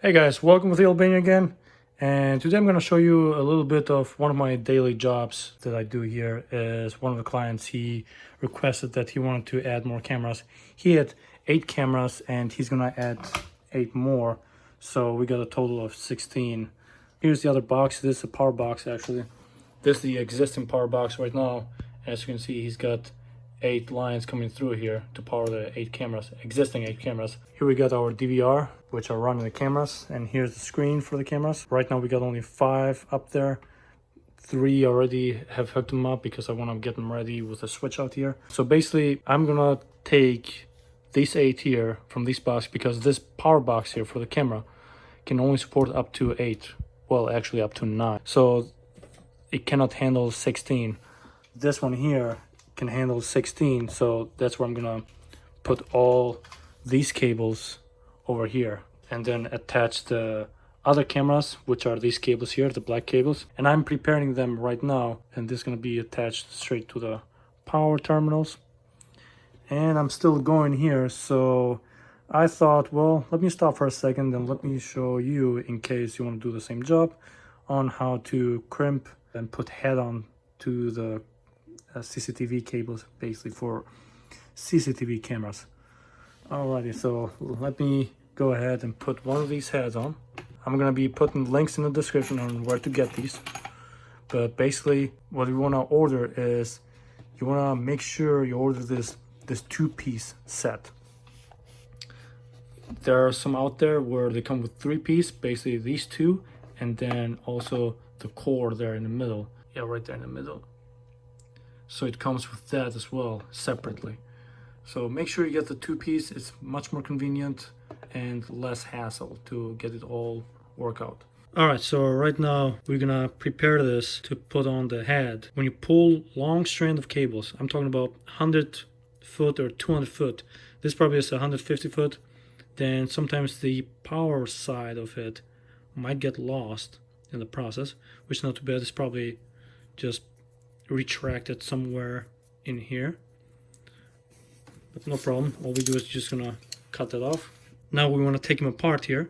Hey guys, welcome with Albania again. And today I'm going to show you a little bit of one of my daily jobs that I do here. Is one of the clients, he requested that he wanted to add more cameras. He had 8 cameras and he's going to add 8 more. So we got a total of 16. Here's the other box. This is a power box actually. This is the existing power box right now. As you can see, he's got 8 lines coming through here to power the 8 cameras, existing 8 cameras. Here we got our DVR, which are running the cameras, and here's the screen for the cameras. Right now we got only 5 up there. 3 already have hooked them up because I want to get them ready with a switch out here. So basically I'm gonna take these 8 here from this box, because this power box here for the camera can only support up to 8. Well, actually up to 9. So it cannot handle 16. This one here can handle 16, so that's where I'm gonna put all these cables over here and then attach the other cameras, which are these cables here, the black cables, and I'm preparing them right now, and this is gonna be attached straight to the power terminals. And I'm still going here, so I thought, well, let me stop for a second and let me show you, in case you want to do the same job, on how to crimp and put head on to the CCTV cables, basically for CCTV cameras. Alrighty, so let me go ahead and put one of these heads on. I'm gonna be putting links in the description on where to get these, but basically what you want to order is you want to make sure you order this 2-piece set. There are some out there where they come with 3-piece, basically these 2, and then also the core there in the middle. Yeah, right there in the middle. So it comes with that as well, separately. So make sure you get the 2-piece. It's much more convenient and less hassle to get it all work out. All right, so right now we're gonna prepare this to put on the head. When you pull long strand of cables, I'm talking about 100 foot or 200 foot. This probably is 150 foot. Then sometimes the power side of it might get lost in the process, which is not too bad. It's probably just retracted somewhere in here, but no problem. All we do is just gonna cut that off. Now we want to take them apart here.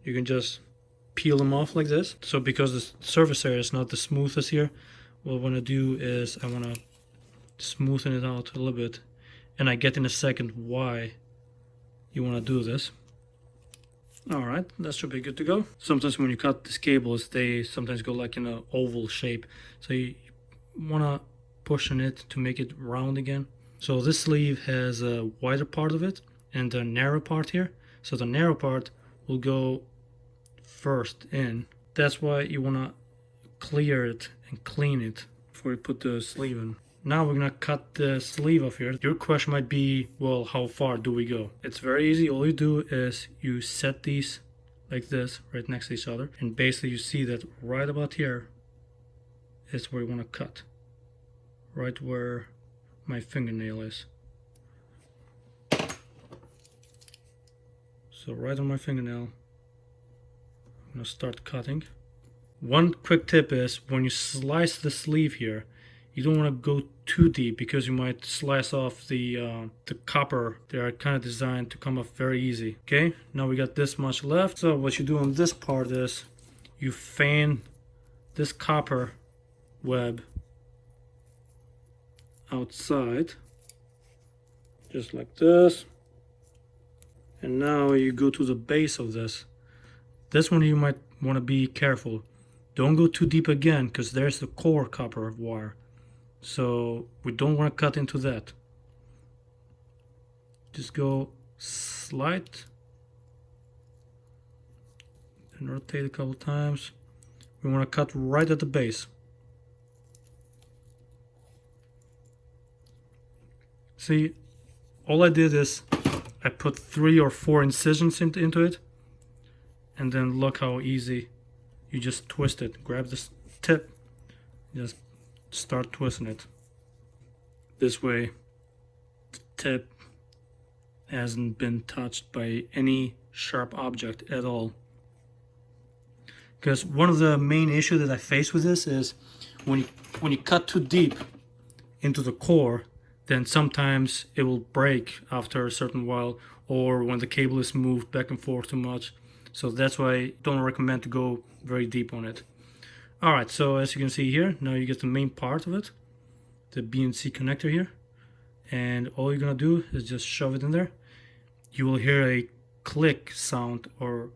You can just peel them off like this. So because the surface area is not the smoothest here, what I want to do is I want to smoothen it out a little bit, and I get in a second why you want to do this. All right, that should be good to go. Sometimes when you cut these cables, they sometimes go like in an oval shape, so you want to push on it to make it round again. So this sleeve has a wider part of it and a narrow part here. So the narrow part will go first in. That's why you want to clear it and clean it before you put the sleeve in. Now we're gonna cut the sleeve off here. Your question might be, well, how far do we go? It's very easy. All you do is you set these like this right next to each other, and basically you see that right about here is where you want to cut, right where my fingernail is. So right on my fingernail, I'm gonna start cutting. One quick tip is when you slice the sleeve here, you don't want to go too deep because you might slice off the copper. They are kind of designed to come off very easy. Okay, now we got this much left. So what you do on this part is you fan this copper web outside, just like this. And now you go to the base of this. This one you might want to be careful. Don't go too deep again, because there's the core copper wire. So we don't want to cut into that. Just go slight and rotate a couple times. We want to cut right at the base. See, all I did is I put 3 or 4 incisions into it, and then look how easy you just twist it. Grab this tip, just start twisting it. This way the tip hasn't been touched by any sharp object at all. Because one of the main issues that I face with this is when you cut too deep into the core, then sometimes it will break after a certain while, or when the cable is moved back and forth too much, So that's why I don't recommend to go very deep on it. Alright, so as you can see here, now you get the main part of it, the BNC connector here. And all you're gonna do is just shove it in there. You will hear a click sound or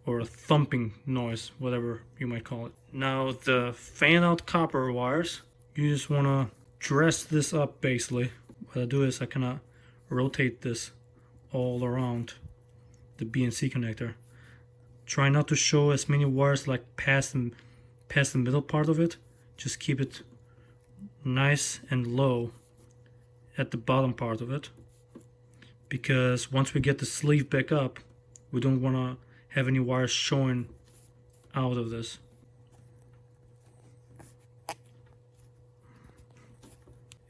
a thumping noise, whatever you might call it. Now the fan out copper wires, you just want to dress this up basically. What I do is I kind of rotate this all around the BNC connector. Try not to show as many wires like past the middle part of it. Just keep it nice and low at the bottom part of it, because once we get the sleeve back up, we don't want to have any wires showing out of this.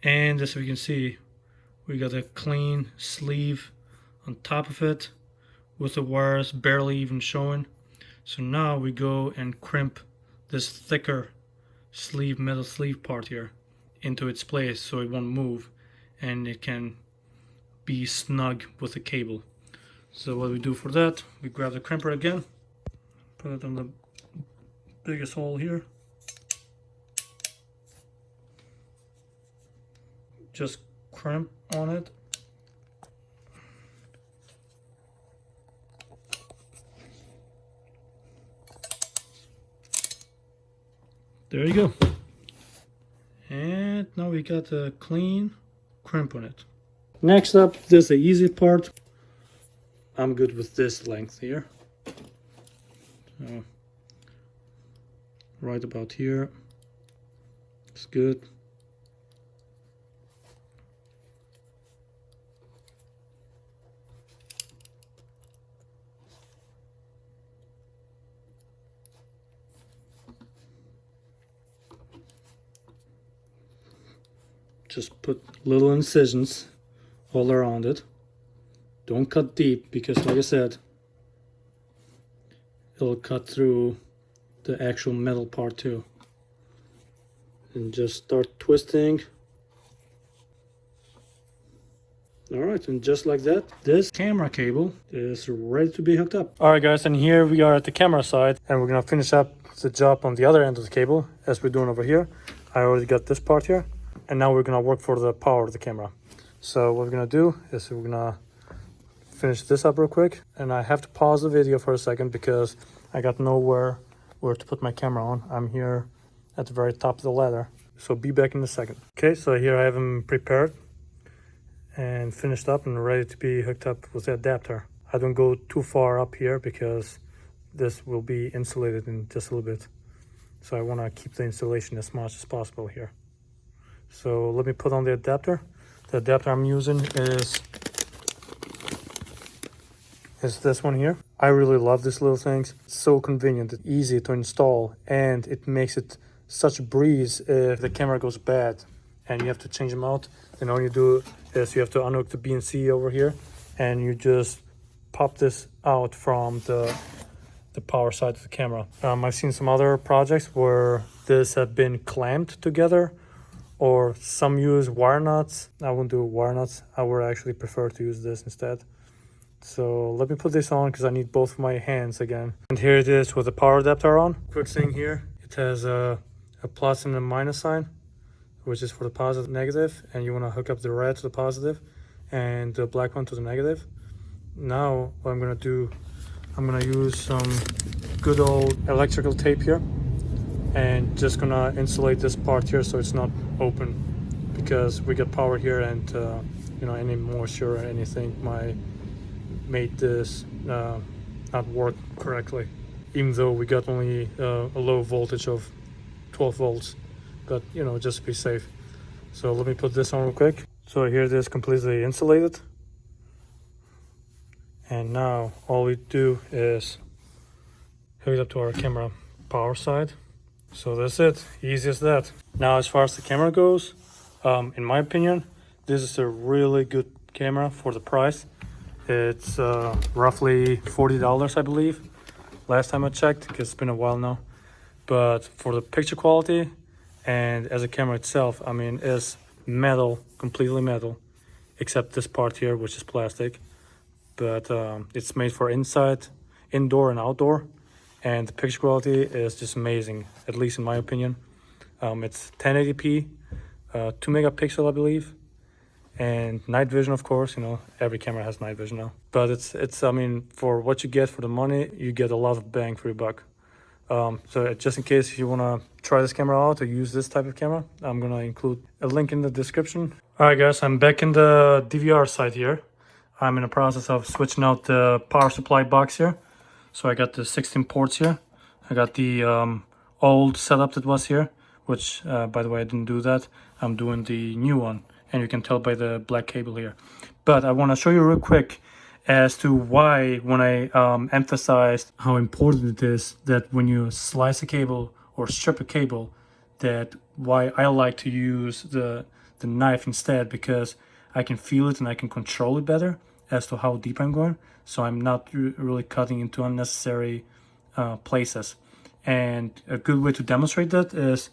And as we can see, we got a clean sleeve on top of it with the wires barely even showing. So now we go and crimp this thicker sleeve, metal sleeve part here into its place so it won't move and it can be snug with the cable. So what we do for that, we grab the crimper again, put it on the biggest hole here, just crimp on it, there you go. And now we got a clean crimp on it. Next up, this is the easy part. I'm good with this length here. So right about here. It's good. Just put little incisions all around it. Don't cut deep, because like I said, it'll cut through the actual metal part too. And just start twisting. Alright, and just like that, this camera cable is ready to be hooked up. Alright guys, and here we are at the camera side, and we're gonna finish up the job on the other end of the cable as we're doing over here. I already got this part here, and now we're gonna work for the power of the camera. So what we're gonna do is we're gonna finish this up real quick, and I have to pause the video for a second because I got nowhere where to put my camera on. I'm here at the very top of the ladder, so be back in a second. Okay, so here I have them prepared and finished up and ready to be hooked up with the adapter. I don't go too far up here because this will be insulated in just a little bit, so I want to keep the insulation as much as possible here. So let me put on the adapter. The adapter I'm using is this one here. I really love these little things. It's so convenient, it's easy to install, and it makes it such a breeze if the camera goes bad and you have to change them out. Then all you do is you have to unhook the BNC over here, and you just pop this out from the power side of the camera. I've seen some other projects where this have been clamped together, or some use wire nuts. I wouldn't do wire nuts. I would actually prefer to use this instead. So let me put this on because I need both of my hands again. And here it is with the power adapter on. Quick thing here, it has a plus and a minus sign, which is for the positive and negative, and you want to hook up the red to the positive and the black one to the negative. Now what I'm going to do, I'm going to use some good old electrical tape here and just going to insulate this part here so it's not open, because we got power here, and you know, any moisture or anything might make this not work correctly, even though we got only a low voltage of 12 volts, but you know, just to be safe. So let me put this on real quick. So here it is, completely insulated, and now all we do is hook it up to our camera power side. So that's it, easy as that. Now as far as the camera goes, in my opinion, this is a really good camera for the price. It's roughly $40, I believe, last time I checked, because it's been a while now. But for the picture quality and as a camera itself, I mean, it's metal, completely metal, except this part here, which is plastic. but it's made for inside, indoor and outdoor, and the picture quality is just amazing, at least in my opinion. It's 1080p, 2 megapixel I believe, and night vision, of course. You know, every camera has night vision now, but it's I mean, for what you get for the money, you get a lot of bang for your buck. So just in case you want to try this camera out or use this type of camera, I'm gonna include a link in the description. All right guys, I'm back in the DVR side here. I'm in the process of switching out the power supply box here. So I got the 16 ports here. I got the old setup that was here, which by the way, I didn't do that. I'm doing the new one, and you can tell by the black cable here. But I want to show you real quick as to why, when I emphasized how important it is that when you slice a cable or strip a cable, that why I like to use the knife instead, because I can feel it and I can control it better as to how deep I'm going, so I'm not really cutting into unnecessary places. And a good way to demonstrate that is,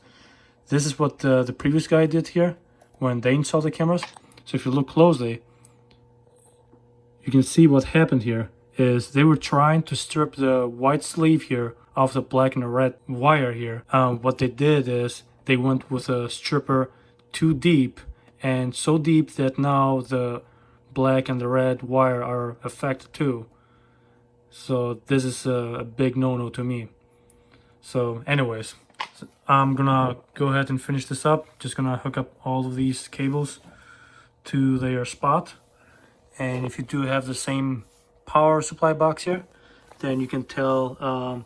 this is what the previous guy did here when they installed the cameras. So if you look closely, you can see what happened here is they were trying to strip the white sleeve here off the black and the red wire here. What they did is they went with a stripper too deep, and so deep that now the black and the red wire are affected too. So this is a big no-no to me. So anyways, I'm gonna go ahead and finish this up. Just gonna hook up all of these cables to their spot. And if you do have the same power supply box here, then you can tell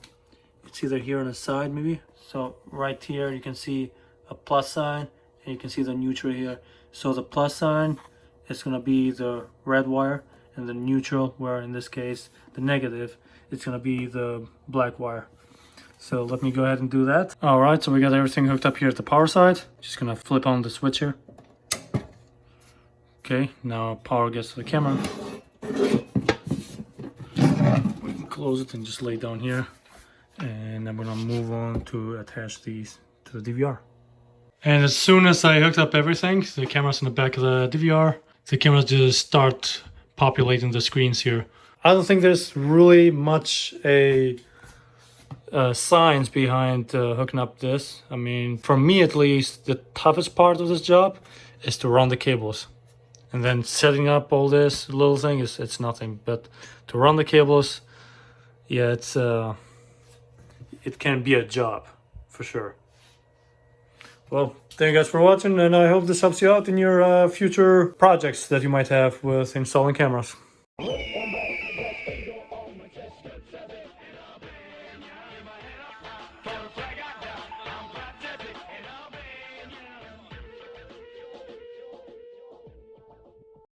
it's either here on the side maybe. So right here you can see a plus sign, and you can see the neutral here. So the plus sign is going to be the red wire, and the neutral, where in this case the negative, it's going to be the black wire. So let me go ahead and do that. All right, so we got everything hooked up here at the power side. Just going to flip on the switch here. Okay, now power gets to the camera. We can close it and just lay down here. And I'm gonna move on to attach these to the DVR. And as soon as I hooked up everything, the camera's in the back of the DVR, the cameras just start populating the screens here. I don't think there's really much a science behind hooking up this. I mean, for me at least, the toughest part of this job is to run the cables. And then setting up all this little thing it's nothing. But to run the cables, yeah, it can be a job for sure. Well, thank you guys for watching, and I hope this helps you out in your future projects that you might have with installing cameras.